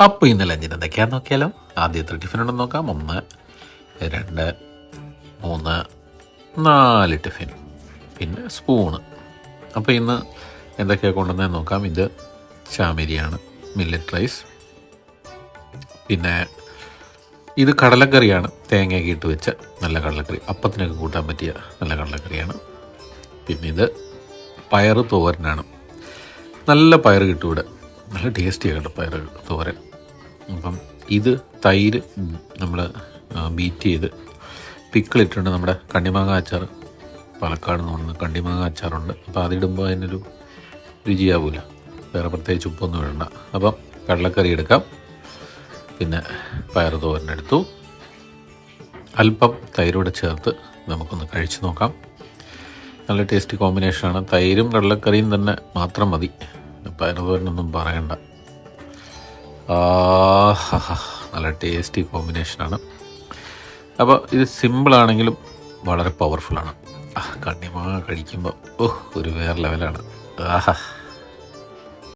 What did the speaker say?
അപ്പോൾ ഇന്ന് ലഞ്ചിന് എന്തൊക്കെയാണെന്ന് നോക്കിയാലോ. ആദ്യത്തെ ടിഫിൻ ഉണ്ടെന്ന് നോക്കാം. 1 2 3 4 ടിഫിൻ, പിന്നെ സ്പൂണ്. അപ്പോൾ ഇന്ന് എന്തൊക്കെയാണ് കൊണ്ടുവന്നതെന്ന് നോക്കാം. ഇത് ചാമരിയാണ്, മില്ലറ്റ് റൈസ്. പിന്നെ ഇത് കടലക്കറിയാണ്, തേങ്ങയൊക്കെ ഇട്ട് വെച്ച നല്ല കടലക്കറി, അപ്പത്തിനൊക്കെ കൂട്ടാൻ പറ്റിയ നല്ല കടലക്കറിയാണ്. പിന്നെ ഇത് പയറ് തോരനാണ്. നല്ല പയറ് കിട്ടും ഇവിടെ, നല്ല ടേസ്റ്റിയാണ് കേട്ടോ പയറ് തോരൻ. അപ്പം ഇത് തൈര് നമ്മൾ ബീറ്റ് ചെയ്ത് പിക്കിളിട്ടുണ്ട്. നമ്മുടെ കണ്ണിമാങ്ങ അച്ചാർ, പാലക്കാട് നിന്ന് കൊണ്ടുവന്ന് കണ്ണിമാങ്ങ അച്ചാറുണ്ട്. അപ്പോൾ അതിടുമ്പോൾ അതിനൊരു രുചിയാവില്ല, വേറെ പ്രത്യേകിച്ച് ഉപ്പൊന്നും ഇടണ്ട. അപ്പം കടലക്കറി എടുക്കാം, പിന്നെ പയർ തോരനെടുത്തു. അല്പം തൈരോടെ ചേർത്ത് നമുക്കൊന്ന് കഴിച്ച് നോക്കാം. നല്ല ടേസ്റ്റി കോമ്പിനേഷനാണ്. തൈരും കടലക്കറിയും തന്നെ മാത്രം മതി, പയർ തോരനൊന്നും പറയണ്ട. നല്ല ടേസ്റ്റി കോമ്പിനേഷനാണ്. അപ്പോൾ ഇത് സിമ്പിളാണെങ്കിലും വളരെ പവർഫുള്ളാണ്. കണ്ണിമാങ്ങ കഴിക്കുമ്പോൾ ഒരു വേറെ ലെവലാണ്.